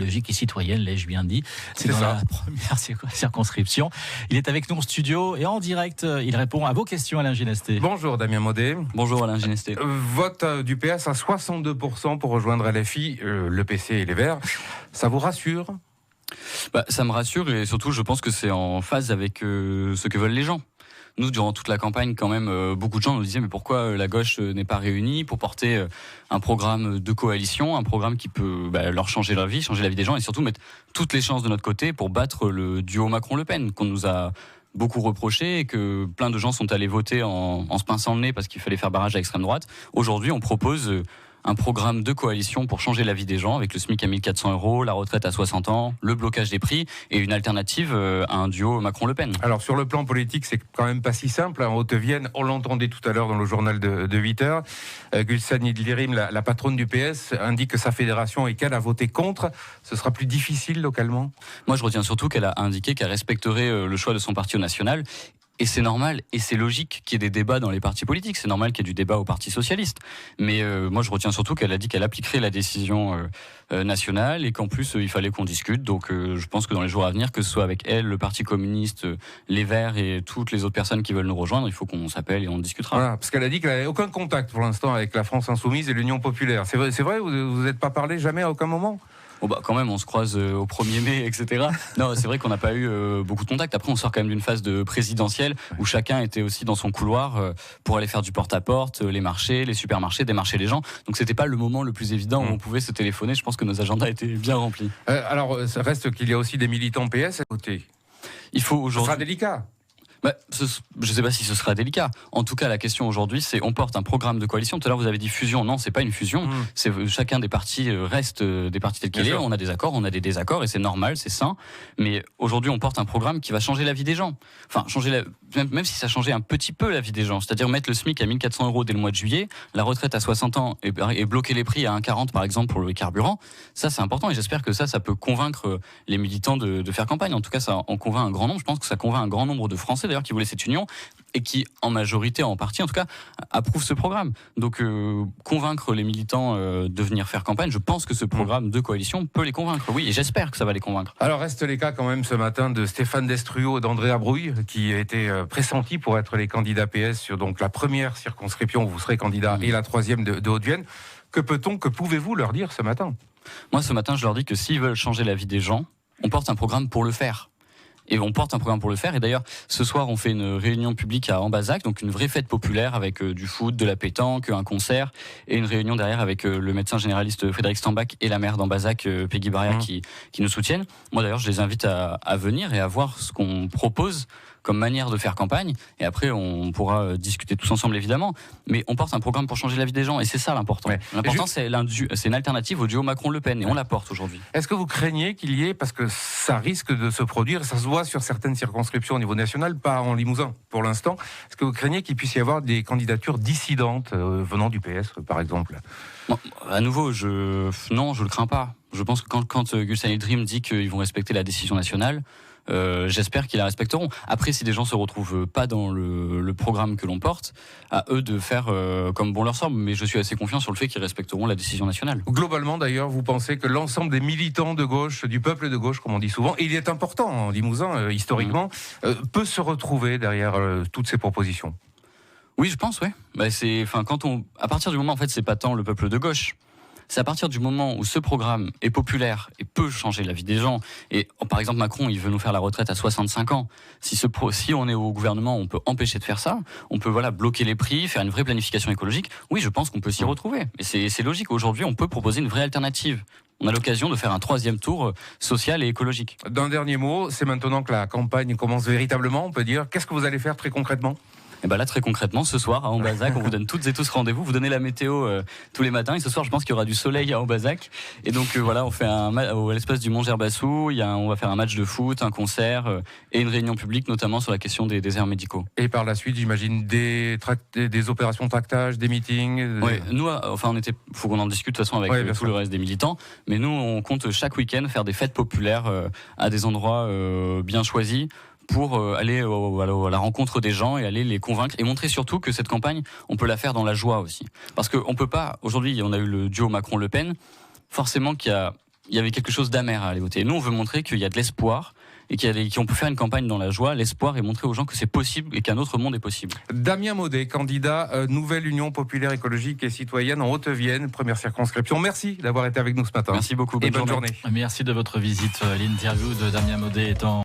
écologique et citoyenne, l'ai-je bien dit. C'est dans la première circonscription. Il est avec nous en studio et en direct, il répond à vos questions, Alain Ginesté. Bonjour Damien Maudet. Bonjour Alain Ginesté. Vote du PS à 62% pour rejoindre LFI, le PC et les Verts. Ça vous rassure ? Ça me rassure et surtout je pense que c'est en phase avec ce que veulent les gens. Nous, durant toute la campagne, quand même, beaucoup de gens nous disaient mais pourquoi la gauche n'est pas réunie pour porter un programme de coalition, un programme qui peut leur changer la vie des gens et surtout mettre toutes les chances de notre côté pour battre le duo Macron-Le Pen qu'on nous a beaucoup reproché et que plein de gens sont allés voter en se pinçant le nez parce qu'il fallait faire barrage à l'extrême droite. Aujourd'hui, on propose un programme de coalition pour changer la vie des gens avec le SMIC à 1 400 €, la retraite à 60 ans, le blocage des prix et une alternative à un duo Macron-Le Pen. Alors sur le plan politique, c'est quand même pas si simple. En Haute-Vienne, on l'entendait tout à l'heure dans le journal de 8h, Gülşen Yildirim, la patronne du PS, indique que sa fédération et qu'elle a voté contre. Ce sera plus difficile localement ? Moi je retiens surtout qu'elle a indiqué qu'elle respecterait le choix de son parti au national. Et c'est normal et c'est logique qu'il y ait des débats dans les partis politiques. C'est normal qu'il y ait du débat au Parti socialiste. Mais moi, je retiens surtout qu'elle a dit qu'elle appliquerait la décision nationale et qu'en plus, il fallait qu'on discute. Donc, je pense que dans les jours à venir, que ce soit avec elle, le Parti communiste, les Verts et toutes les autres personnes qui veulent nous rejoindre, il faut qu'on s'appelle et on discutera. Voilà, parce qu'elle a dit qu'elle n'avait aucun contact pour l'instant avec la France Insoumise et l'Union Populaire. C'est vrai, vous n'êtes pas parlé jamais à aucun moment ? Quand même, on se croise au 1er mai, etc. Non, c'est vrai qu'on n'a pas eu beaucoup de contacts. Après, on sort quand même d'une phase de présidentielle où chacun était aussi dans son couloir pour aller faire du porte-à-porte, les marchés, les supermarchés, démarcher les gens. Donc, c'était pas le moment le plus évident où on pouvait se téléphoner. Je pense que nos agendas étaient bien remplis. Alors, ça reste qu'il y a aussi des militants PS à côté. Il faut aujourd'hui. Ce sera délicat. Je ne sais pas si ce sera délicat. En tout cas, la question aujourd'hui, c'est on porte un programme de coalition. Tout à l'heure, vous avez dit fusion. Non, c'est pas une fusion. C'est chacun des partis reste des partis tels qu'il est. On a des accords, on a des désaccords, et c'est normal, c'est sain. Mais aujourd'hui, on porte un programme qui va changer la vie des gens. Enfin, même si ça changeait un petit peu la vie des gens. C'est-à-dire mettre le SMIC à 1 400 € dès le mois de juillet, la retraite à 60 ans et bloquer les prix à 1,40 par exemple pour le carburant. Ça, c'est important. Et j'espère que ça peut convaincre les militants de faire campagne. En tout cas, ça en convainc un grand nombre. Je pense que ça convainc un grand nombre de Français qui voulaient cette union et qui, en majorité, en partie, en tout cas, approuvent ce programme. Donc, convaincre les militants de venir faire campagne, je pense que ce programme de coalition peut les convaincre. Oui, et j'espère que ça va les convaincre. Alors, reste les cas quand même ce matin de Stéphane Destruo et d'Andrea Brouille, qui étaient pressentis pour être les candidats PS sur donc la première circonscription où vous serez candidat et la troisième de Haute-Vienne. Que pouvez-vous leur dire ce matin ? Moi, ce matin, je leur dis que s'ils veulent changer la vie des gens, on porte un programme pour le faire. Et on porte un programme pour le faire. Et d'ailleurs, ce soir, on fait une réunion publique à Ambazac, donc une vraie fête populaire avec du foot, de la pétanque, un concert, et une réunion derrière avec le médecin généraliste Frédéric Stambach et la maire d'Ambazac, Peggy Barrière, qui nous soutiennent. Moi, d'ailleurs, je les invite à venir et à voir ce qu'on propose comme manière de faire campagne. Et après, on pourra discuter tous ensemble, évidemment. Mais on porte un programme pour changer la vie des gens. Et c'est ça l'important. Ouais. L'important, c'est une alternative au duo Macron-Le Pen. Et on la porte aujourd'hui. Est-ce que vous craignez qu'il y ait, parce que ça risque de se produire, ça se voit sur certaines circonscriptions au niveau national, pas en Limousin pour l'instant, est-ce que vous craignez qu'il puisse y avoir des candidatures dissidentes venant du PS, par exemple ? Bon, à nouveau, non, je le crains pas. Je pense que quand Gülşen Yildirim dit qu'ils vont respecter la décision nationale, j'espère qu'ils la respecteront. Après, si des gens se retrouvent pas dans le programme que l'on porte, à eux de faire comme bon leur semble. Mais je suis assez confiant sur le fait qu'ils respecteront la décision nationale. Globalement, d'ailleurs, vous pensez que l'ensemble des militants de gauche, du peuple de gauche, comme on dit souvent, et il est important en Limousin, historiquement, peut se retrouver derrière toutes ces propositions ? Oui, je pense, oui. À partir du moment, en fait, c'est pas tant le peuple de gauche. C'est à partir du moment où ce programme est populaire et peut changer la vie des gens. Et par exemple, Macron, il veut nous faire la retraite à 65 ans. Si on est au gouvernement, on peut empêcher de faire ça. On peut bloquer les prix, faire une vraie planification écologique. Oui, je pense qu'on peut s'y retrouver. Et c'est logique. Aujourd'hui, on peut proposer une vraie alternative. On a l'occasion de faire un troisième tour social et écologique. D'un dernier mot, c'est maintenant que la campagne commence véritablement, on peut dire. Qu'est-ce que vous allez faire très concrètement ? Et là, très concrètement, ce soir à Ambazac, on vous donne toutes et tous rendez-vous. Vous donnez la météo tous les matins. Et ce soir, je pense qu'il y aura du soleil à Ambazac. Et donc on fait à l'espace du Mont Gerbassou. On va faire un match de foot, un concert et une réunion publique, notamment sur la question des déserts médicaux. Et par la suite, j'imagine des opérations de tractage, des meetings. Oui, nous, faut qu'on en discute de toute façon avec tout le reste des militants. Mais nous, on compte chaque week-end faire des fêtes populaires à des endroits bien choisis, pour aller à la rencontre des gens et aller les convaincre et montrer surtout que cette campagne, on peut la faire dans la joie aussi. Parce qu'on peut pas, aujourd'hui, on a eu le duo Macron-Le Pen, forcément qu'il y a il y avait quelque chose d'amer à aller voter. Nous, on veut montrer qu'il y a de l'espoir et qu'on peut faire une campagne dans la joie, l'espoir, et montrer aux gens que c'est possible et qu'un autre monde est possible. Damien Maudet, candidat Nouvelle Union Populaire Écologique et Citoyenne en Haute-Vienne, première circonscription. Merci d'avoir été avec nous ce matin. Merci beaucoup. Et bonne journée. Merci de votre visite. L'interview de Damien Maudet étant